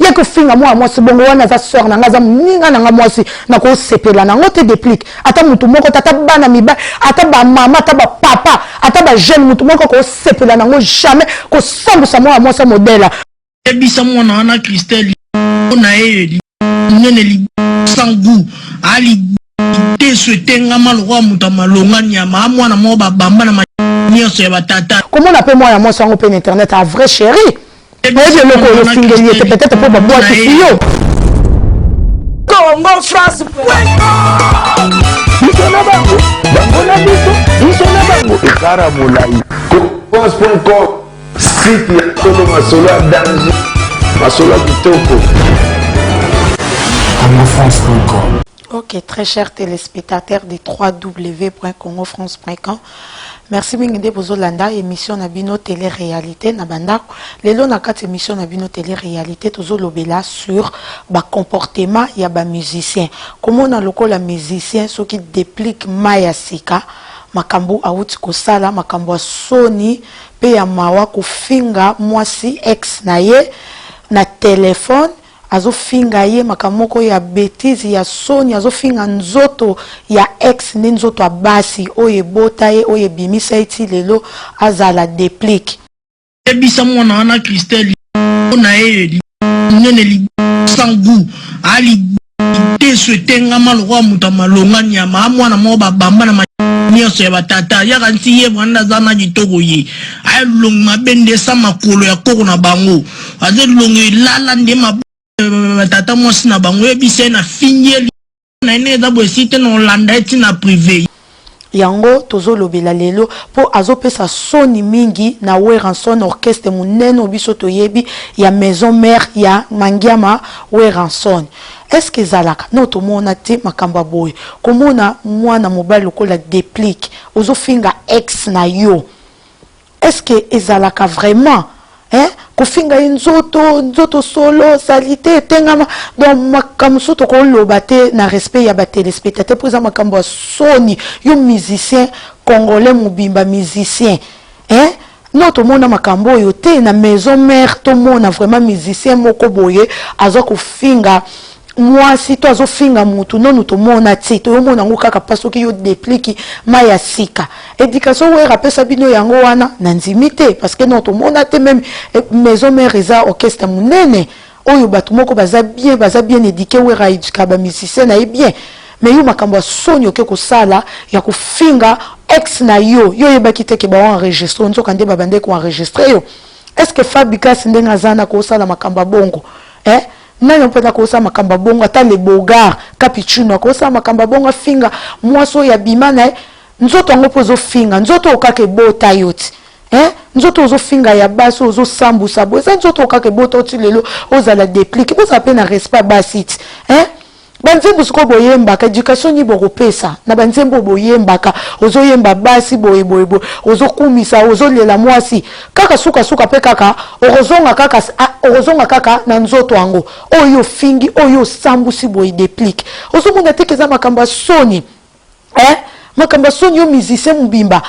dès que finga moi si bongo wana za sœur na nga za ninga na nga moi si na ko sepela na ngote déplique ata mutu moko tata bana miba ata ba mama ata ba papa ata ba jeune mutu moko ko sepela na ngo jamais ko sambusa moi sa modèle ebisa mwana ana Christelle na e nene li sangu ali te souhaiter ngama le roi mutamalonga nyama mwana mo ba bamba na nyonso ya batata. Comment on appelle moi la moi sur open internet à vrai chéri et bien le single était peut-être pour ba boîte fio Congo France Isona bango bangona biso isona bango ekara molai France.com site ya todo masolo danger masolo kitoko CongoFrance.com. Ok, très chers téléspectateurs de www.congofrance.com. Merci Mingide Bozolanda, émission Nabino télé-réalité. Nabanda, lelo nakat émission Nabino télé-réalité, tozo lobela sur ba comportement ya ba musicien. Comment on a loko la musicien, ce qui déplique Maya Sika, makambo awuti kosala, makambo Sony, pe ya mawa kufinga mwasi ex na ye, na téléphone, azo finga ye makamoko ya bêtise ya Sony azo finga nzoto ya ex ne nzoto abasi oye bota ye oye bimisa iti lelo azala déplique ebisa mwana ana Christelle na e nene li sangu ali te souhaiter ngama le roi mutamalonga nyama mwana mo ba bamba na nyonso ya batata ya kanti ye bwana zana ditoko ye ay longa bende sa makolo ya koko na bango aze longa lala ndema tata mwasi na bango ebise na finyeli na ene za bosite na Hollande eti na privé yango tozo lobela lelo po azopesa Sony mingi na Weranson orchestre munene obiso toyebi ya maison mère ya Mangiama Weranson. Est-ce que zalaka noto mona te makamba boy komona mwana mobile lokola déplique ozo finga ex na yo est-ce que ezalaka vraiment kofinga nzoto solo salité tengama donc makamso to ko lobate na respect ya ba téléspectateur pour ça makambo Sony yo musicien congolais mobimba musicien notre mona makambo yo te na maison mère to mona vraiment musicien moko boye azo kofinga moi si toi zo finga mutu non to mona ti to mona ngukaka pasoki yo déplique Maya Sika éducation we rapesa bino yango wana na nzimité parce que non to mona te même maison mère eza orchestre munene oyo batu moko baza bien éduqué we ra éduquer ba musicien na bien mais yo makambo sonyo ke ko sala ya ko finga ex na yo yebaki te ke ba enregistrer nzoka nde babande ko enregistrer yo est-ce que Fabika sindenga zana ko sala makambo bongo nani mpona kosa makamba bongo ata le bogar capuchino kosa makamba bongo finga mwaso ya bimana nzoto ngo pozo finga nzoto okake bota yoti nzoto ozo finga ya baso ozo sambusa boza nzoto okake bota oti lelo ozala déplique boza pena respect basit banzembo siko boyembaka éducation ni bokopesa na banzembo boyembaka ozo yemba basi boye ozo kumisa ozo lela mwasi kaka suka pe kaka orozonga kaka na nzoto ango oyo fingi oyo sambusi boye déplique ozo mona tekeza makamba Sony makamba Sony yo musicien mubimba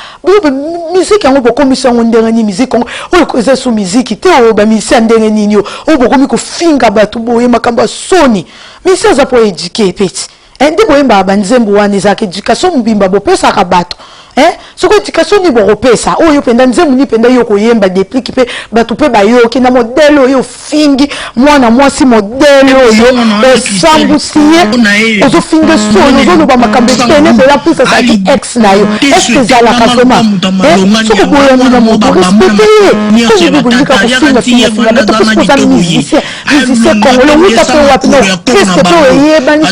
musique yango bokomisa ngo ndenge ni musique oyo koza su musique te o ba musicien ndenge nini yo o bokomi ko finga batu boye makamba Sony musicien za po éduquer peti ndi boyemba banzembo wana ezaka éducation mubimba bopesa ka bato soko éducation ni boropesa oyo penda nzembo ni penda yo koyemba déplique pe batu pe bayoki na modèle oyo fingi mwana mwasi modèle oyo sambusiye ozo finga solo ozo loba makambo tene de la pisa sa ex na yo est-ce que zala kasoma soko boyo mina mo respecter ko bo bonika ko finga na to ko za musicien congolais wita pe wapi no qu'est-ce que to yeba ni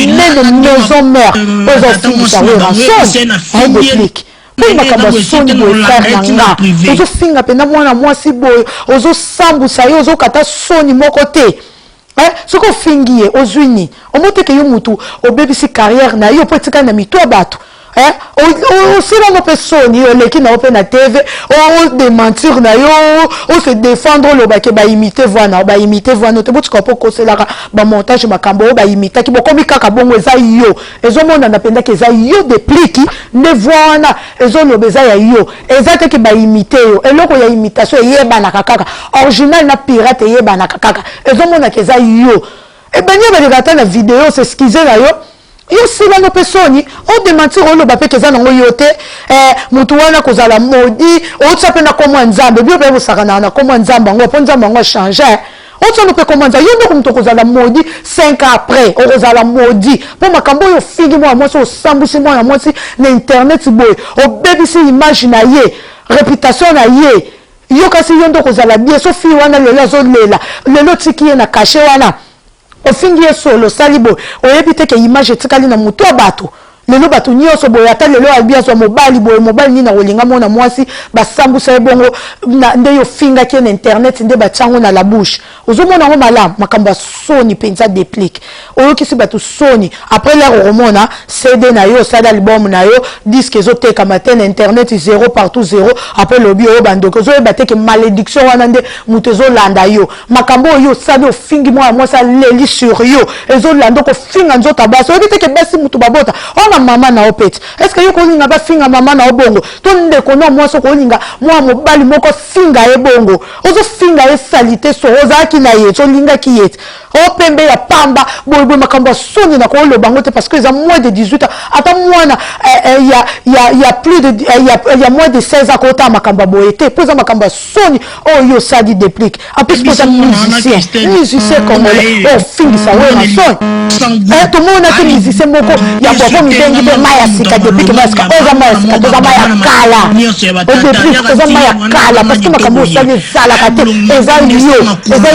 maison mère ozo finga sa Weranson pour makamba Sony boye karanga ozo finga pena mwana mwasi boye ozo sambusa yo ozo kata Sony moko te soko fingiye ozwini omoteke yo mutu obebisi carrière na yo potika na mito bato aussi là, on peut sonner, qui n'a pas na TV, on démentir, on se défendre, on imiter, voilà, on imiter, voilà, tu peux que c'est là, montage, ma cambo, imiter, qui comme kakabongo, ça yo, et zo mon anapenda que ça yo des pliki, ne voilà, et zo no beza yo, et ça qui ba imiter, et là il y a imitation, et yeba na kakaka, original na pirate, et yeba na kakaka, et zo mon que ça yo, et ben y a des gars la vidéo, c'est ce qu'ils là yo. Yo si là nos personnes on démentir on le bapé que ça non yote mutu wana kozala modi o tsape na comment nzambe bio pe bosakana na comment nzambe ngo po nzambe ngo changer on tsa no pe comment ça yo ndo kumto kozala modi 5 ans après o kozala modi po makambo yo figi moi so sambusi moi moi si na internet boy o baby si image na ye réputation na ye yo kasi yo ndo kozala bien so fi wana lelo zo lela lelo tiki na caché wana au fin de solo salibo o éviter que image etikali na mutu bato lelo bato nyonso boya ata lelo albia so mobali boy mobali ni na olinga mona mwasi basambusa ebongo nde yo finga ki na internet nde batyango na la bouche ozomona ngo malam makamba soni penza déplique oyo kisi bato soni après l'air romona CD na yo sada album na yo disque ezoteka matin na internet 0 partout 0 après lobby o bandoko zo ebate que malédiction wana nde mutu ezolanda yo makambo yo sada ofingi moi ça leli sur yo ezolanda ko finga nzota baso ebite que basi mutu babota maman na opet est-ce que yo kolinga ba finga maman na obongo to ndeko no mwaso kolinga mwa mobali moko finga ebongo ozo finga e salite so ozaki na ye to linga ki yet o pembe ya pamba boy makambo soni na ko le bango te parce que ils ont moins de 18 ans attends moi na il y a plus de il y a moins de 16 ans kota makambo boyete poza makambo soni oh yo ça dit déplique en plus poza musicien comme oh fingi ça ouais na son tout le monde a été musicien moko ya bobo mi maya sika depuis que masika oza maya sika toza maya kala depuis toza maya kala parce que makambo sali sala kate eza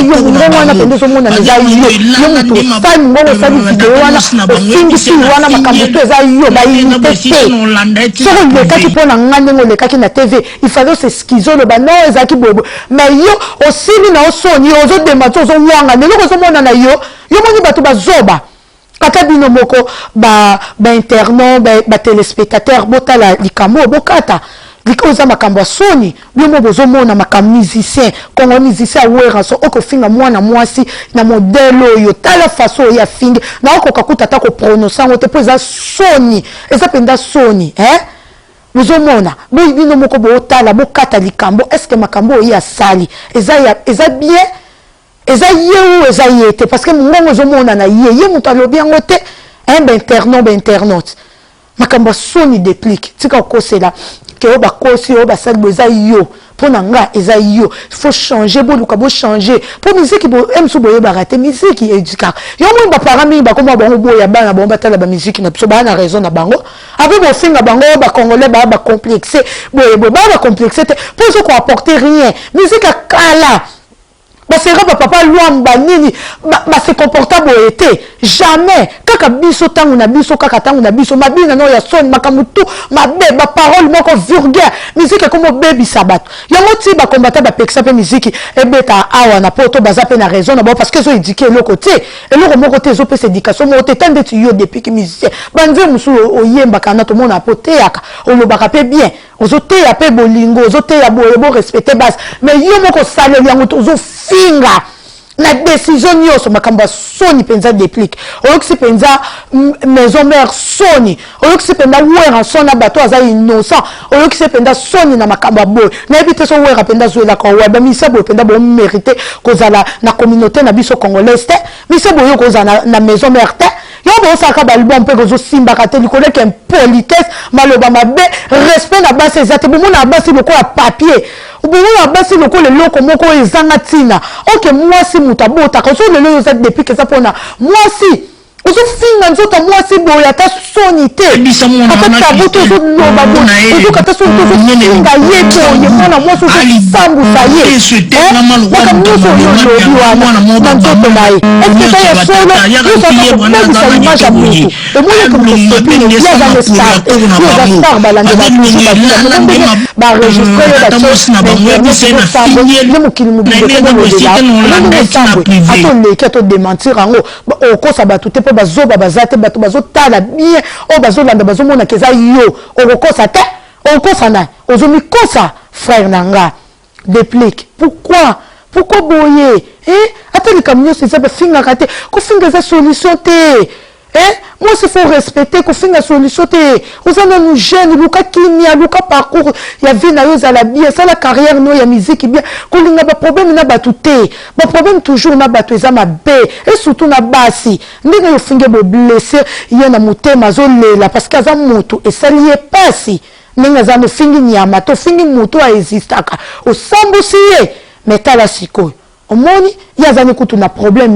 yo mwana pende so mona eza yo mutu sali mwana sali video wana fingi si wana makambo to eza yo ba imite so le kaki pona ngane ngo le kaki na TV il fallait se skizo le ba no eza ki bobo mais yo osili na osoni ozo demato ozo wanga ne loko so mona na yo moni bato bazoba kata bino moko internat ba téléspectateur botala likambo bokata likoza makambo soni bimo bozomona makambo musicien kongo musicien wera so okofinga mwana mwasi na modèle oyo tala façon ya fingi na okokakuta ta ko prononcer ngote poza soni eza penda soni bozomona bino moko botala bokata likambo est-ce que makambo ya sali eza bien eza ye ou eza yete parce que mongo zomona na ye mutu alobi yango te internaute makambo soni déplique tika okosela ke o bakosi o basali bo eza yo pona nga eza yo faut changer boluka bo changer po musique bo emso boye barate musique éduca yo mo ba parami ba komo bango boya bana bomba tala ba musique na biso ba na raison na bango avec bo finga bango ba congolais ba complexé boye ba complexé pour ce qu'on apporter rien musique a kala basera papa luamba nini se comportable été jamais kaka biso tangu na biso kaka tangu na biso mabina no ya son makamutu mabe ba parole moko vulgaire musique comme baby sabat yango ti ba combattre ba pexa pe musique ebeta awa na poto baza pe na raison na bon parce que zo éduquer le côté et le moko te zo pe éducation mo te tande tu yo depuis que musicien banze musu oyemba kana to mona pote yaka o lo baka pe bien ozote ya pe bolingo ozote ya bo respecter base mais yo moko sale yango to zo finga la décision nyonso makambo soni penza déplique oyoki penza maison mère soni oyoki penza wera sona bato aza innocent oyoki penza soni na makambo boy na ebite so wera penza zoela ko wa ba misabo penza bo mériter kozala na communauté na biso congolaise te misabo yo kozala na maison mère te yo bo saka ba album pe kozo simba ka te likole ke politesse maloba mabe respect na base ezate bo mona base loko ya papier ubona basi loko le loko moko ezanga tina OK mwasi mutabota ko so le lo za depuis que ça pona mwasi ozo finga nzota mwasi boya ta sonité bisa mona na boto zo loba bo ozo kata so to finga yeto ye mona mwasi so sambu sa ye na maluwa mwana moba nzoto nae est-ce que ça ya solo yo ça mwana za image à boto et moi comme je peux bien ya za star et za star balande ba enregistrer la chose na bango c'est na finir le mokili mobile ko le la ato le kato démentir ngo o ko sa batu te bazoba bazate bato bazotala bien o bazolanda bazomona keza yo okokosa te okokosa na ozomikosa frère nanga déplique pourquoi boye ateli kamnyo c'est ça finga kate ko finga za solution te moi il faut respecter ko finga solution te ozana nous jeune luka kimia luka parcours ya vie na yo za la bien ça la carrière no ya musique bien ko linga ba problème na batu te ba problème toujours na batu eza mabe et surtout na basi ndenge yo finga bo blessé ya na mutema zolela parce que za mutu et ça lié pasi ndenge za no fingi nyama to fingi mutu a existaka osambusiye metala sikoyo omoni yazani kutu na problème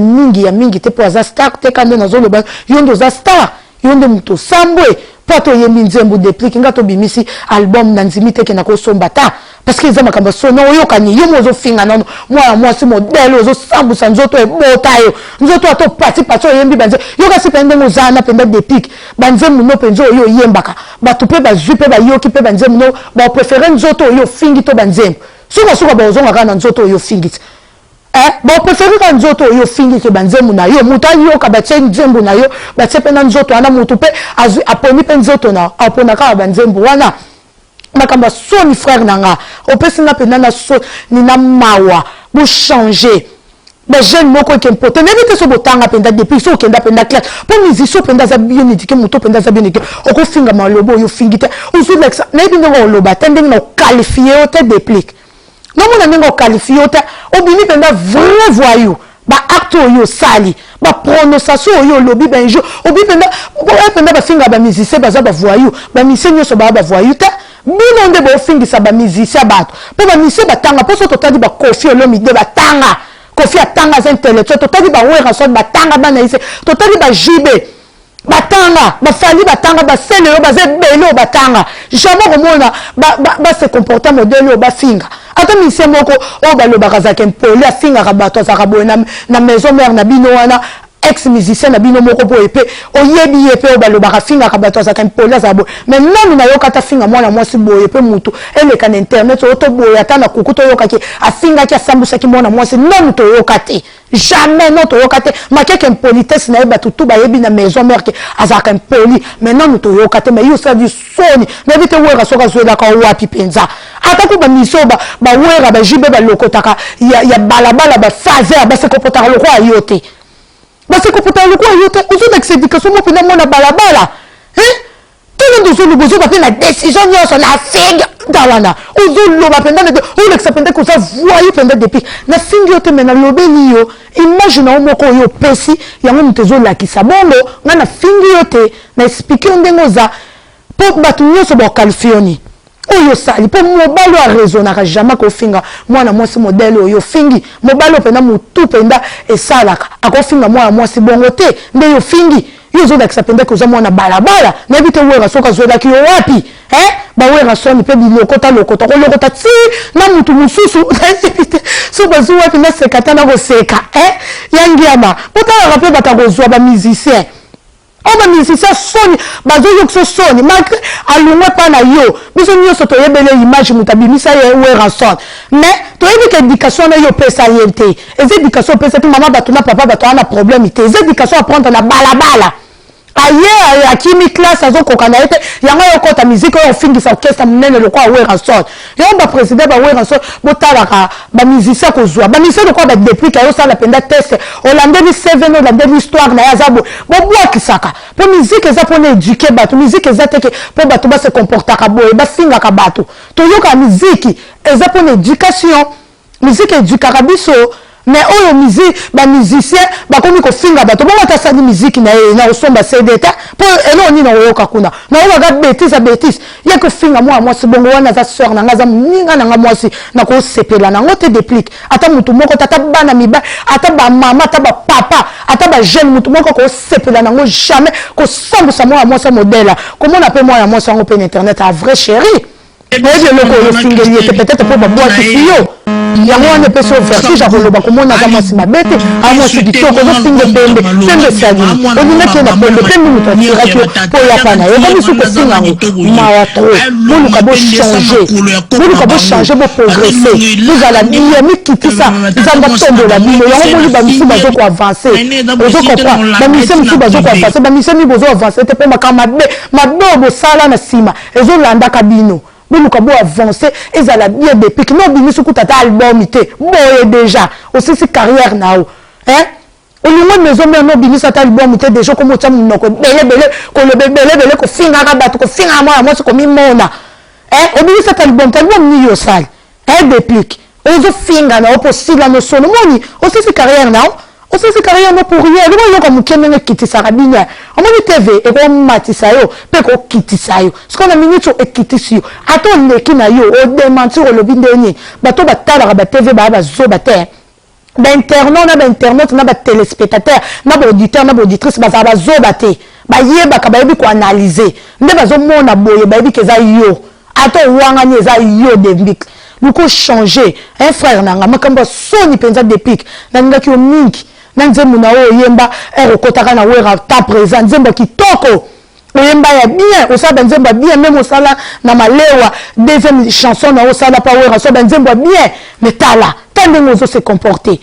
mingi te po za star te kande na zolo ba yondo za star yondo muto sambwe pato yembi nzembo déplique ngato bimisi album na nzimi te na ko somba ta parce que zama kamba sono oyokani yo mozo finga nano moi si modèle ozo sambu sa nzoto e botayo nzoto ato pati yembi banze yoka si pende ngozana pende déplique banze muno penzo yo yembaka batu pe bazupe ba yoki pe banze muno ba préférer nzoto yo fingi to banze suka ba ozonga kana nzoto yo fingi bon préféré quand nzoto yo fingi ke banzembu na yo muta yo ka batie nzembu na yo batie pe na nzoto ana mutu pe aponi pe nzoto na apona ka banzembu wana makamba soni frère nanga opesi na pe na so ni na mawa bu changer ba jeune moko ke mpote nevite so botanga penda depuis so kenda penda classe po musicien penda za bien éduqué muto penda za bien éduqué oko finga malobo yo fingi te ozu like ça na bingo oloba tende no qualifier o te déplique non mon ami qualifié obini penda vrai voyou ba acte yo sali ba prononciation yo lobi ben jour obi penda ba finga ba musicien ba voyou ba musicien nyoso ba voyou ta bino nde bo fingi sa ba musicien bato po ba musicien batanga po so totali ba Koffi Olomide batanga Koffi atanga za intellectuel totali ba Wera so batanga bana ise totali ba Jibe batanga ba fali batanga ba sele yo ba zebelo batanga jamais komona ba se comporter modèle yo ba finga ata mise moko o balobaka za kempoli afingaka bato azaka boye na maison mère na bino wana ex musicien na bino moko boye pe oyebi ye pe o balobaka fingaka bato azaka kempoli azaka boye mais nani nayoka ata finga mwana mwasi boye pe mutu eleka na internet oto boye ata na kuku toyokaki afingaki asambusaki mwana mwasi nani toyoka te jamais non toyoka te makeke impolitesse na ye bato tu bayebi na maison mère ke azaka impoli mais nani toyoka te mais yo osali soni nayebi te Wera soki azwelaka wapi mpenza ata ko bamisio bawera bajibe balokotaka ya balabala bafazer basekopotaka lokwa yo te basekopotaka lokwa yo te ozolakisa éducation mo mpena mona balabala tolo ndozoloba ozoba mpe na décision nyonso na figue dalana ozoloba mpenza olekisa mpenza koza voye mpenza depuis na fingi yo te me nalobeli yo image na yo moko oyo opesi yango moto ezolakisa bongo nga na fingi yo te na explike yo ndenge oza mpo bato nyonso baokalifie yo nini oyo sali po mobali arezonaka jamais kofinga mwana mwasi modele oyo fingi mobali openda mutu penda esalaka akofinga mwana mwasi bongo te nde yo fingi yo ozolakisa penda koza mwana balabala nayebi te Wera soki azwelaki yo wapi bawera soni mpe bilokota kolokota ti na mutu mosusu nayebi te so bazwi wapi naseka ta na koseka yangiama po talaka mpe bato akozwa bamusicien oba musicien soni bazoyokisa soni malgré alungwe pa na yo biso nyonso toyebele image mutu abimisa ye Wera soni mais toyebi ke éducation na yo opesa ye te eza éducation opesa te mama bato na papa bato ana problème te eza éducation aprendre na balabala aye akimi classe azokoka na ye te yango yokota musique oyo ofingisa orchestre monene lokwa Wera soni yango baprésident ba Wera soni botalaka bamusicien kozwa bamusicien lokwa badeplike ayosala mpenza teste olandeli seven olandeli histoire na ye aza boye bobwakisaka mpo musique eza mpona éduke bato musique eza teke mpo bato base comportaka boye bafingaka bato toyoka musique eza mpona éducation musique édukaka biso mais oyo bamusicien bakomi kofinga bato bongo ata asali musique na ye na osomba cd ta mpo eloo nini oyoka kuna naoyoka bétise ye kofinga mwana mwasi bongo wana aza sœur nanga aza moninga nanga mwasi na kosepela nango te déplique ata mutu moko ata bana mibali ata bamama ata bapapa ata bajeune mutu moko kosepela nango jamais kosambusa mwana mwasi modela komona mpe mwana mwasi yango mpe na internet a vrai chéri nayebi eloko oyo ofingeli ete peut-être mpo babwakisi yo yango wana pe so vertige akoloba komona za mwasi mabete amwasi kitoko ozofinga pembe pembe salini olinaki na pembe pembe moto atiraki po yapa na ye komisu kofinga yango mawa tro boluka bochange boprogresse bozala biye mikitisa nzambe atombola bino yango boli bamisi bazoko avanse ozokopra bamise mosusu bazoko avanse bamise mi bozo avanse te mpe makambo mabe bosala na nsima ezolandaka bino boluka bo avancer ezala bien depuis no bimisu kutata album te boye déjà aussi si carrière nao olingo maison mère no bimisu ata album te déjà comme otia munoko belebele kolobebelebele kofinga bato kofinga moi ko mimona obimisa ata album ni yo sale depuis ozo finga na oposila no sono moni aussi si carrière nao aussi si carrière no pour rien le ko mukemenge kitisa rabinya omoni TV e ko matisa yo pe ko kitisa yo ce qu'on a minute e kitisi yo ato leki na yo o démentir le bindeni bato batala ba TV ba zo bater ba internet na ba téléspectateur na ba auditeur na ba auditrice ba zo bater ba yeba ka ba yebi ko analyser nde bazo mona boye ba yebi ke za yo ato wanga ni za yo de mbik nous ko changer un frère nanga makambo soni penza de pic na ngaki o mingi na nzembo na oyo yemba ekotaka na wera ta présent nzembo kitoko oyemba ya bien osala nzembo bien même osala na malewa deuxième chanson na osala pa wera so nzembo bien mais tala tande ngozo se comporter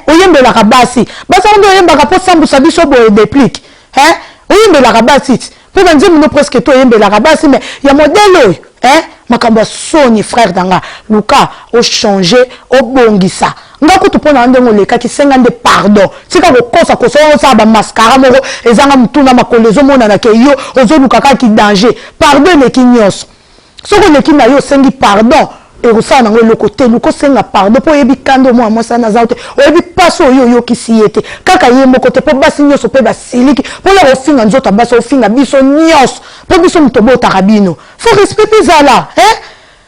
oyemba la kabasi basa ndo oyemba ka po sambusa biso boye déplique oyemba la kabasi pour nzembo no presque to oyemba la kabasi mais ya modèle oyo makamba soni frère danga luka o changer o bongisa ngako tupona ndengo leka ki 50 pardon sika ko kosa ko so ba mascara moko ezanga mutuna makolezo mona na ke yo ozo luka ka ki danger pardon le kinyos soko le kina yo sengi pardon e rusana ngo le côté luko senga pardon po yebi kando mo amosa na zaute o yebi paso yo ki siete kaka ye moko te po basi nyoso pe basiliki po la ofinga nzoto basi ofinga biso nyos po biso mtobo tarabino faut respecter ça là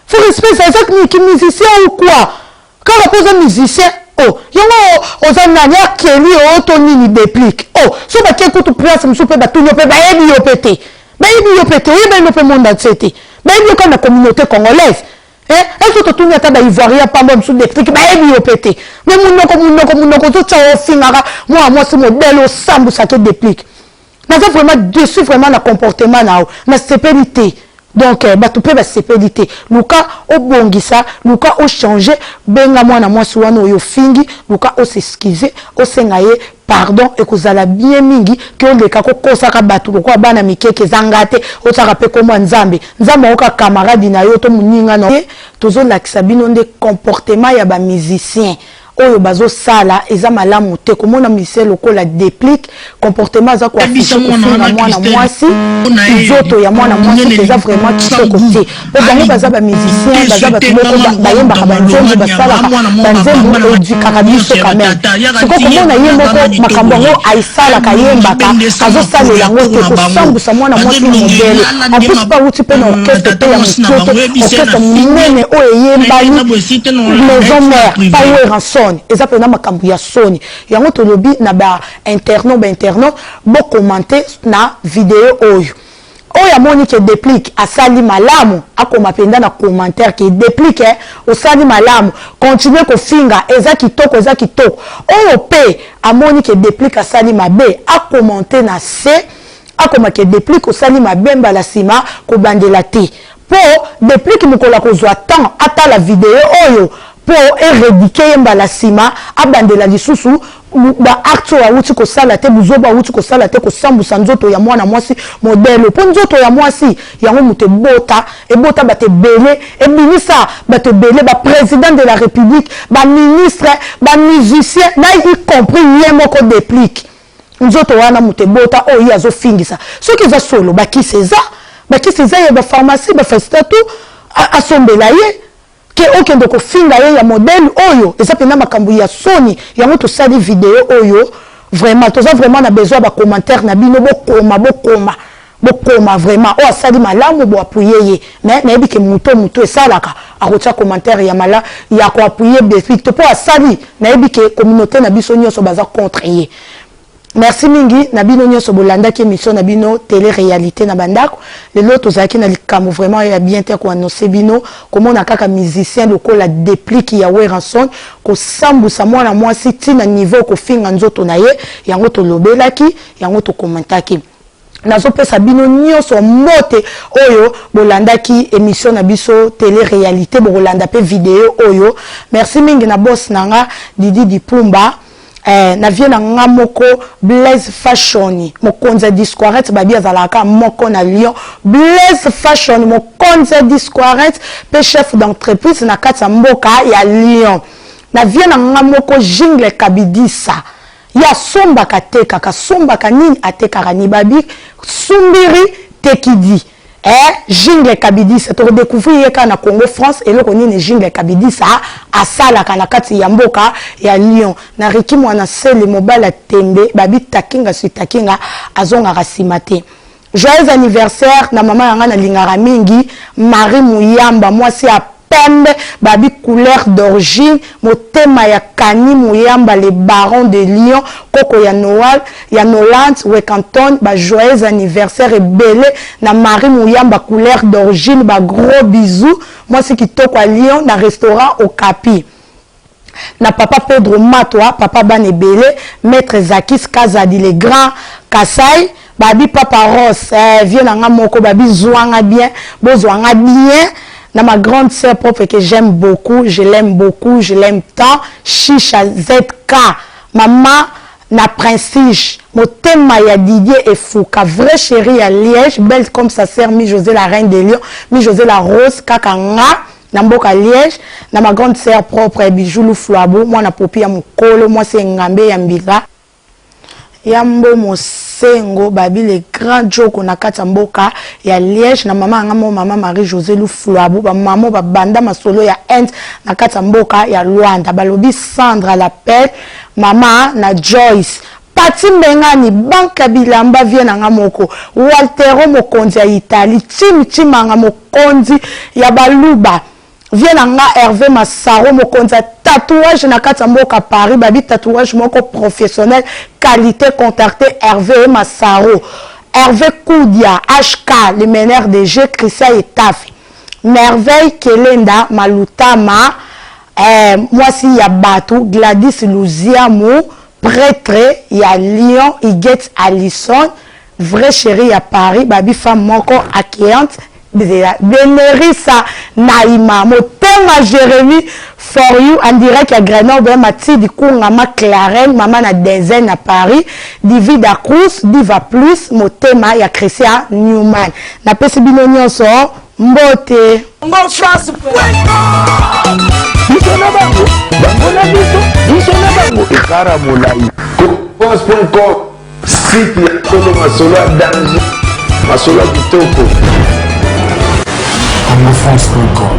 faut respecter ça c'est qui musicien ou quoi quand on pose un musicien yango ozana ya keli otoni ni déplique so ba ke kutu place mso pe batunyo pe ba yebi yo pété oyeba no pe monde entier ba yebi ko na communauté congolaise est-ce que tu n'as pas d'ivoirien pas même sous déplique ba yebi yo pété mais munoko to tsa ofingaka moi c'est modèle au sambu ça ke déplique na ça vraiment dessus vraiment na comportement na sécurité. Donc, tu peux sécurité. Luka o bongisa, Luka o changer, benga mwana mwasi wana oyo fingi, Luka o s'excuser, o sengaye, pardon, et que ça bien mingi, que on leka ko kosaka batu, ko bana mikeke zangate, o tsarape ko mwa nzambe. Nzambe oka camarade na yo to muninga no. Tozo lakisa bino nde comportement ya ba musicien. Oyo bazo sala eza malamu te komona misel lokola déplique comportement za ko afisha na mwana mwasi nzoto ya mwana mwasi eza vraiment kitoko te bazango baza ba musicien baza ba tuboko bayemba ka banzembo basala banzembo edukaka biso quand même siko komona ye moko makambo ngo aisala kayemba ka azo salela ngo te kosambusa mwana mwasi modele en plus pas uti pe na orchestre pe ya mutoko orchestre minene oyo yemba maison mère pas oyo rançon eza pena makambo ya soni yango tolobi na ba internet bo commenter na vidéo oyo amoni ke déplique asali malamu akoma penda na commentaire ke déplique osali malamu continuer ko finga eza kitoko oyo pe amoni ke déplique asali mabe a commenter na se akoma ke déplique osali mabe mbala sima ko bandela te po déplique mukola ko zwa temps ata la vidéo oyo pour éradiquer mbala sima abandela lisusu ba acte wa uti ko sala te buzoba uti ko sala te ko sambusa nzoto ya mwana mwasi modèle po nzoto ya mwasi yango mute bota e bota bate belé e ministre bate belé ba président de la république ba ministre ba musicien na y compris yemo ko déplique nzoto wana mute bota o yazo fingisa soki za solo ba ki seza ya ba pharmacie ba festatu asombela ye ke okendo ko finga ye ya modèle oyo eza pena makambo ya soni yango to sali vidéo oyo vraiment toza vraiment na besoin ba commentaire na bino bokoma vraiment o asali malamu bo appuyer ye mais na ebike muto esalaka akotia commentaire ya mala ya ko appuyer déplique to po asali na ebike communauté na biso nyonso baza contre ye Merci mingi na bino nyoso bolanda ki émission na bino télé-réalité na bandako. Lelo tozaki na likambo vraiment ya bien te ko annoncer bino comment na kaka musicien lokola déplique ya Weranson ko sambusa mwana mwasi tina niveau ko finga nzoto na ye yango to lobelaki yango to commentaki. Nazo pesa bino nyonso mote oyo bolandaki émission na biso télé-réalité bolanda pe vidéo oyo. Merci mingi na boss nanga Didi Dipumba. Na vie na nga moko Blaise Fashion mokonza disquarette babi azalaka moko na Lyon. Blaise Fashion mokonza disquarette pe chef d'entreprise na kati mboka ya Lyon. Na vie na nga moko Jingle Kabidisa ya somba kateka ka somba kanini ateka rani babi sumbiri tekidi. Jingle Kabidisa to redécouvrir yeka na Congo France et loko nini Jingle Kabidisa asala kana kati ya mboka ya Lyon na riki mwana sele mobala tembe babi takinga su takinga azonga rasimate. Joyeux anniversaire na mama yanga na lingara mingi Marie Muyamba mwasi ya pembe babi couleur d'origine motema ya Kani Muyamba le baron de Lyon koko ya Noël ya Noland Wekanton ba joyeux anniversaire et belé na Marie Muyamba couleur d'origine ba gros bisous moi c'est qui toko à Lyon na restaurant au Capi na papa Pedro Matwa papa Banebele maître Zakis Kazadi le grand Kasai babi papa Ross vient na moko babi zouanga bien bozouanga bien. Na ma grande sœur propre que j'aime beaucoup, je l'aime beaucoup, je l'aime tant, Chicha ZK, maman na Princige, motema ya Didier et Fouka, vraie chérie à Liège, belle comme sa sœur Mi José la reine des lions, Mi José la rose, kakanga, na mboka Liège, na ma grande sœur propre Bijoulou Flouabo, moi na popi ya mukolo, moi c'est Ngambe ya Mbila. Yambo Mosengo babi le grand joko na kata mboka ya Liège na mama ngamo mama Marie José Luflouabo ba mama ba banda masolo ya Inde na kata mboka ya Luanda balobi Sandra l'appel mama na Joyce Pati Mbengani banka bilamba vie na ngamoko Waltero mokonzi ya Italie Tim mokonzi ya Baluba vie na nga Hervé Massaro mokonzi tatouage na kata mboka Paris babi tatouage moko professionnel qualité contacté Hervé Massaro Hervé Koudia HK le meneur de jeu Christian Etafi Merveille Kelenda Malutama moi si ya Batou Gladys Louziamou prêtre ya Lyon Iguette Allison vrai chérie à Paris babi femme moko accueillante Benerissa Naïma motema Jérémy for you en direct à Grenoble Mathilde Kungama Clarel maman na Denzel à Paris Divida Cruz Diva Plus motema ya Christian Newman na pesi bino nyonso mbote Ngo France biso na bango na biso na bango ekara molai Coupons.com site ya tolo masolo ya danger masolo ya kitoko France.com